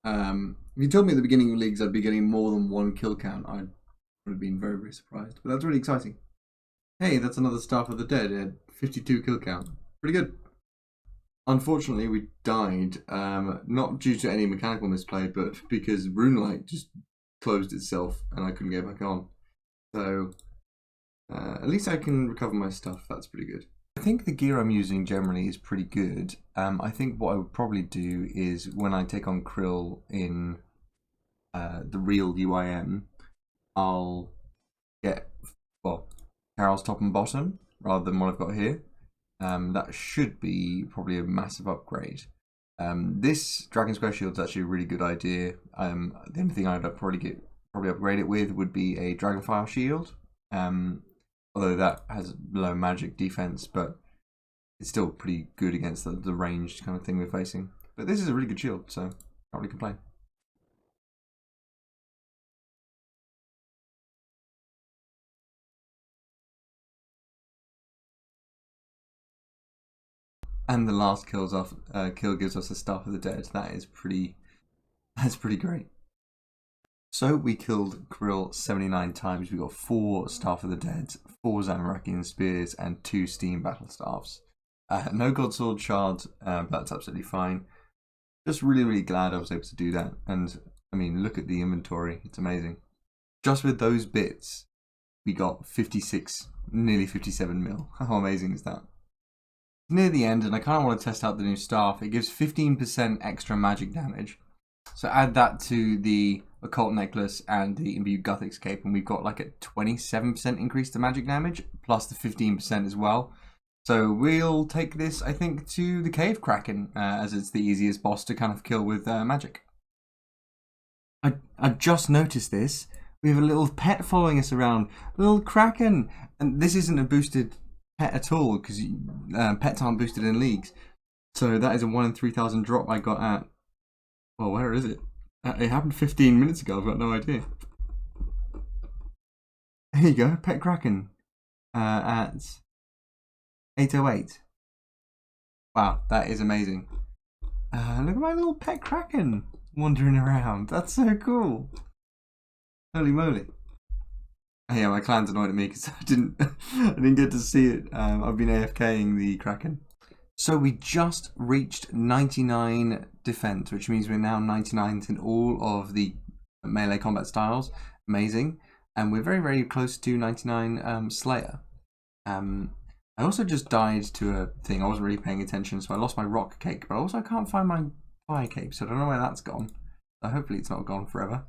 If you told me at the beginning of leagues I'd be getting more than 1 kill count, I would have been very, very surprised. But that's really exciting. Hey, that's another Staff of the Dead at 52 kill count. Pretty good. Unfortunately, we died, not due to any mechanical misplay, but because RuneLite just closed itself and I couldn't get back on. So, at least I can recover my stuff. That's pretty good. I think the gear I'm using generally is pretty good. I think what I would probably do is when I take on Krill in the real UIM, I'll get, well, Carol's top and bottom rather than what I've got here. That should be probably a massive upgrade. This Dragon Square Shield is actually a really good idea. The only thing I'd probably upgrade it with would be a Dragonfire Shield. Although that has low magic defense, but it's still pretty good against the ranged kind of thing we're facing. But this is a really good shield, so can't really complain. And the last kill gives us a Staff of the Dead. That's pretty great. So we killed Krill 79 times. We got 4 Staff of the Dead, 4 Zamorakian Spears, and 2 Steam Battle Staffs. No Godsword Shard, but that's absolutely fine. Just really, really glad I was able to do that. And I mean, look at the inventory. It's amazing. Just with those bits, we got 56, nearly 57 mil. How amazing is that? Near the end, and I kind of want to test out the new staff. It gives 15% extra magic damage. So add that to the Occult Necklace and the Imbued Guthix Cape, and we've got like a 27% increase to magic damage, plus the 15% as well. So we'll take this, I think, to the Cave Kraken, as it's the easiest boss to kind of kill with magic. I just noticed this. We have a little pet following us around, a little Kraken, and this isn't a boosted pet at all because pets aren't boosted in leagues. So that is a 1 in 3,000 drop I got at... Well, where is it? It happened 15 minutes ago, I've got no idea. There you go, Pet Kraken. At 808. Wow, that is amazing. Look at my little Pet Kraken wandering around. That's so cool. Holy moly. Yeah, my clan's annoyed at me because I didn't get to see it. I've been AFKing the Kraken. So we just reached 99 defense, which means we're now 99th in all of the melee combat styles. Amazing. And we're very, very close to 99 Slayer. I also just died to a thing. I wasn't really paying attention, so I lost my rock cake. But also I can't find my fire cape, so I don't know where that's gone. So hopefully it's not gone forever.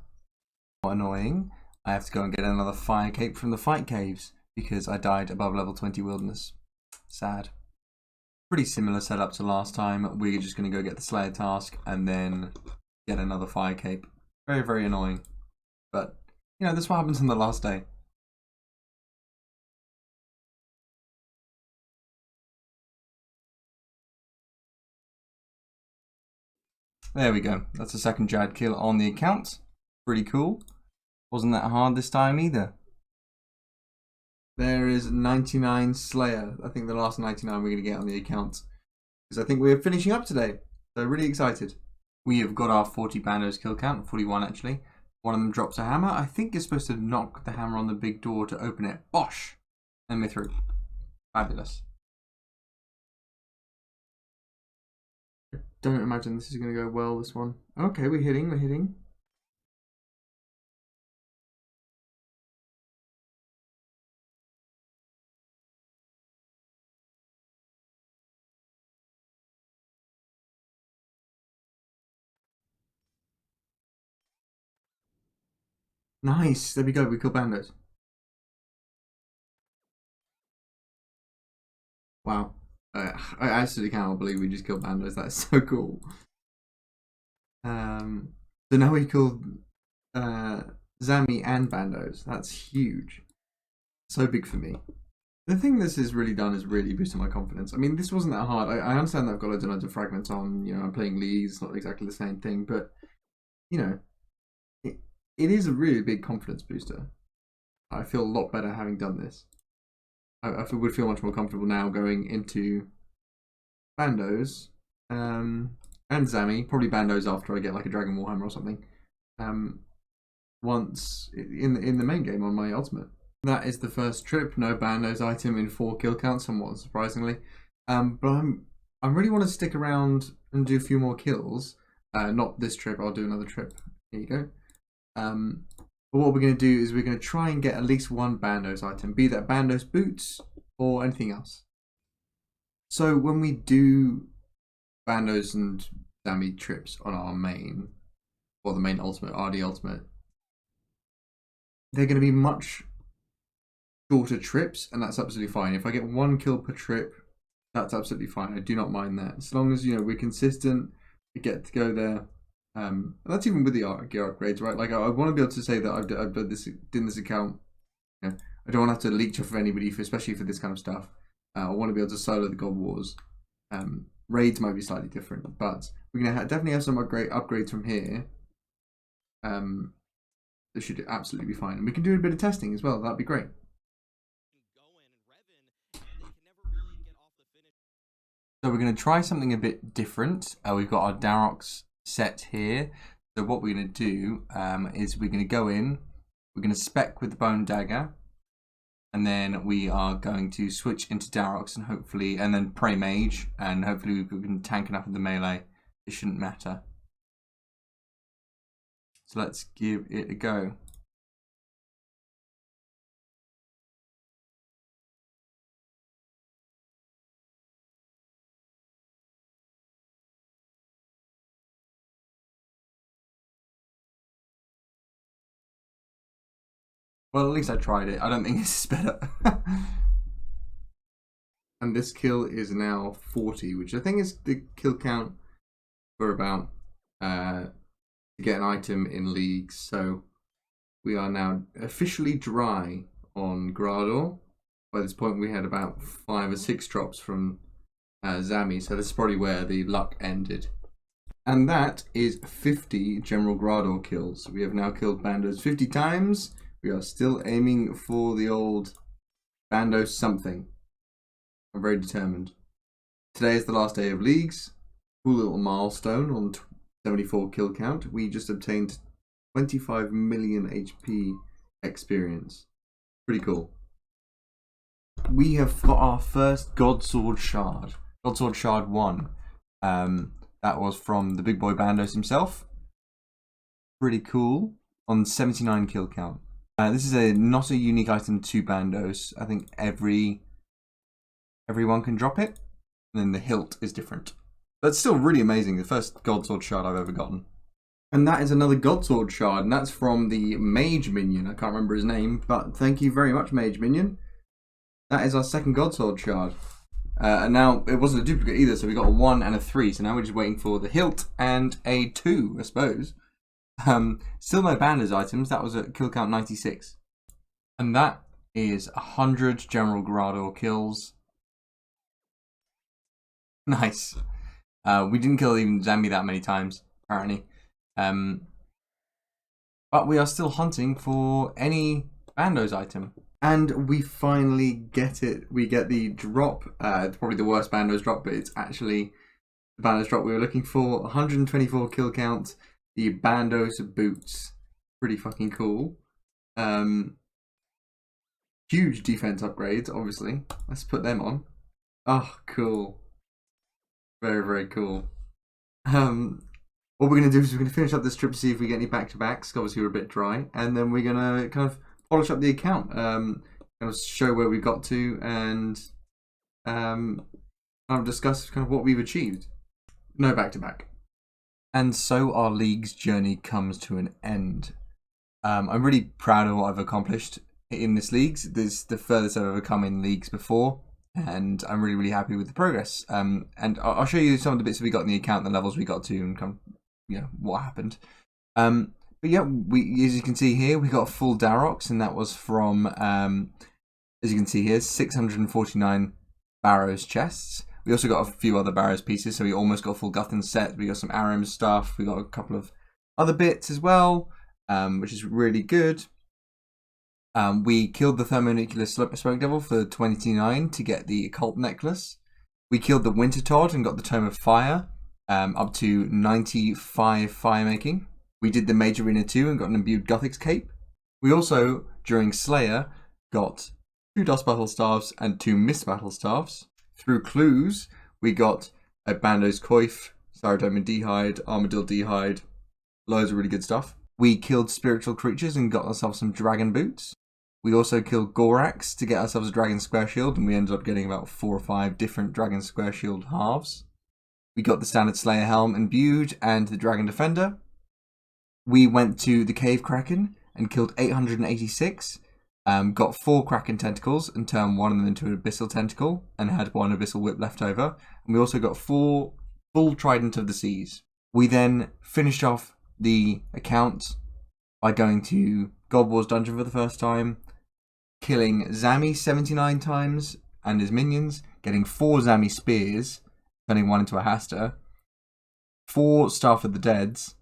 Not annoying. I have to go and get another fire cape from the fight caves because I died above level 20 wilderness. Sad. Pretty similar setup to last time. We're just going to go get the Slayer task and then get another fire cape. Very, very annoying. But, you know, this is what happens on the last day. There we go. That's a second Jad kill on the account. Pretty cool. Wasn't that hard this time either. There is 99 Slayer. I think the last 99 we're going to get on the account. Because I think we're finishing up today. So really excited. We have got our 40 bandos kill count. 41 actually. One of them drops a hammer. I think you're supposed to knock the hammer on the big door to open it. Bosh! And we're through. Fabulous. Don't imagine this is going to go well, this one. Okay, we're hitting. Nice, there we go, we killed bandos. Wow. I absolutely cannot believe we just killed bandos, that's so cool. So now we killed Zammy and bandos, that's huge. So big for me. The thing this has really done is really boosted my confidence. I mean, this wasn't that hard. I understand that I've got loads of fragments on, you know, I'm playing leagues, it's not exactly the same thing, but, you know, it is a really big confidence booster. I feel a lot better having done this. I would feel much more comfortable now going into bandos and Zammy, probably bandos after I get like a Dragon Warhammer or something. Once in the main game on my ultimate. That is the first trip. No bandos item in 4 kill counts, somewhat surprisingly. But I really want to stick around and do a few more kills. Not this trip. I'll do another trip. Here you go. But what we're going to do is we're going to try and get at least one bandos item, be that bandos boots or anything else. So when we do bandos and Zammy trips on our main, or the main ultimate, RD ultimate, they're going to be much shorter trips, and that's absolutely fine. If I get 1 kill per trip, that's absolutely fine. I do not mind that. As long as, you know, we're consistent, we get to go there. That's even with the gear upgrades, right? Like, I want to be able to say that I've done this account. You know, I don't want to have to leech off of anybody, especially for this kind of stuff. I want to be able to solo the Godwars. Raids might be slightly different, but we're going to definitely have some upgrades from here. This should absolutely be fine. And we can do a bit of testing as well. That'd be great. So we're going to try something a bit different. We've got our Darox set here. So what we're going to do is we're going to go in, we're going to spec with the Bone Dagger, and then we are going to switch into Darox and hopefully, and then Prey Mage, and hopefully we can tank enough of the melee. It shouldn't matter. So let's give it a go. Well, at least I tried it. I don't think this is better. And this kill is now 40, which I think is the kill count for about to get an item in leagues. So we are now officially dry on Grador. By this point, we had about 5 or 6 drops from Zammy, so this is probably where the luck ended. And that is 50 General Grador kills. We have now killed Bandos 50 times. We are still aiming for the old Bando something. I'm very determined. Today is the last day of leagues. Cool little milestone on 74 kill count. We just obtained 25 million HP experience. Pretty cool. We have got our first Godsword Shard. Godsword Shard 1. That was from the big boy Bandos himself. Pretty cool. On 79 kill count. This is not a unique item to Bandos. I think everyone can drop it. And then the hilt is different. But it's still really amazing. The first Godsword Shard I've ever gotten. And that is another Godsword Shard. And that's from the Mage Minion. I can't remember his name. But thank you very much, Mage Minion. That is our second Godsword Shard. And now it wasn't a duplicate either. So we got a 1 and a 3. So now we're just waiting for the hilt and a 2, I suppose. Still no Bandos items. That was at kill count 96. And that is 100 General Grador kills. Nice. We didn't kill even Zammy that many times, apparently. But we are still hunting for any Bandos item. And we finally get it. We get the drop. It's probably the worst Bandos drop, but it's actually the Bandos drop we were looking for. 124 kill count. The Bandos Boots. Pretty fucking cool. Huge defense upgrades, obviously. Let's put them on. Oh, cool. Very, very cool. What we're going to do is we're going to finish up this trip to see if we get any back-to-backs. Obviously, we're a bit dry. And then we're going to kind of polish up the account. Kind of show where we got to and kind of discuss kind of what we've achieved. No back-to-back. And so our league's journey comes to an end. I'm really proud of what I've accomplished in this league. This is the furthest I've ever come in leagues before. And I'm really, really happy with the progress. And I'll show you some of the bits we got in the account, the levels we got to, and kind of, you know, what happened. But yeah, as you can see here, we got a full Darox, and that was from, as you can see here, 649 Barrows chests. We also got a few other Barrows pieces, so we almost got a full Guthin set. We got some Aram stuff. We got a couple of other bits as well, which is really good. We killed the Thermonuclear Smoke Devil for 29 to get the Occult Necklace. We killed the Winter Todd and got the Tome of Fire, up to 95 firemaking. We did the Mage Arena 2 and got an Imbued Gothic's Cape. We also, during Slayer, got 2 Dust Battle Staffs and 2 Mist Battle Staffs. Through Clues, we got a Bandos Coif, Saradome Dehide, Armadillo Dehide, loads of really good stuff. We killed Spiritual Creatures and got ourselves some Dragon Boots. We also killed Gorax to get ourselves a Dragon Square Shield, and we ended up getting about 4 or 5 different Dragon Square Shield halves. We got the Standard Slayer Helm imbued and the Dragon Defender. We went to the Cave Kraken and killed 886. Got 4 Kraken Tentacles and turned one of them into an Abyssal Tentacle and had 1 Abyssal Whip left over. And we also got 4 full Trident of the Seas. We then finished off the account by going to Godwars Dungeon for the first time, killing Zammy 79 times and his minions, getting 4 Zammy Spears, turning 1 into a Hasta, 4 Staff of the Deads,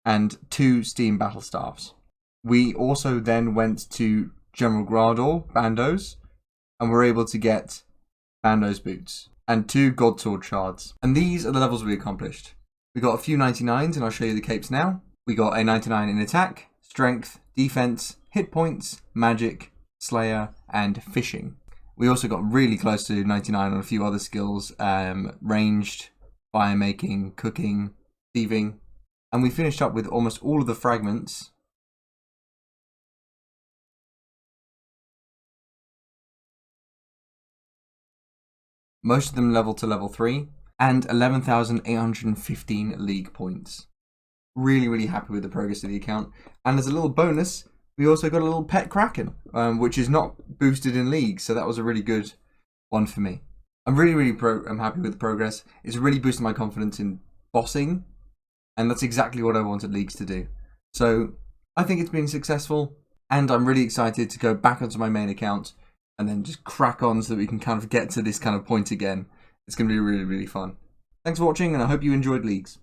and 2 Steam Battle Staffs. We also then went to General Grador, Bandos, and were able to get Bandos Boots, and 2 Godsword Shards. And these are the levels we accomplished. We got a few 99s, and I'll show you the capes now. We got a 99 in attack, strength, defense, hit points, magic, slayer, and fishing. We also got really close to 99 on a few other skills, ranged, fire making, cooking, thieving. And we finished up with almost all of the fragments. Most of them level to level 3, and 11,815 league points. Really, really happy with the progress of the account. And as a little bonus, we also got a little pet Kraken, which is not boosted in league, so that was a really good one for me. I'm really happy with the progress. It's really boosted my confidence in bossing, and that's exactly what I wanted leagues to do. So I think it's been successful, and I'm really excited to go back onto my main account and then just crack on so that we can kind of get to this kind of point again It's going to be really, really fun. Thanks for watching, and I hope you enjoyed Leagues.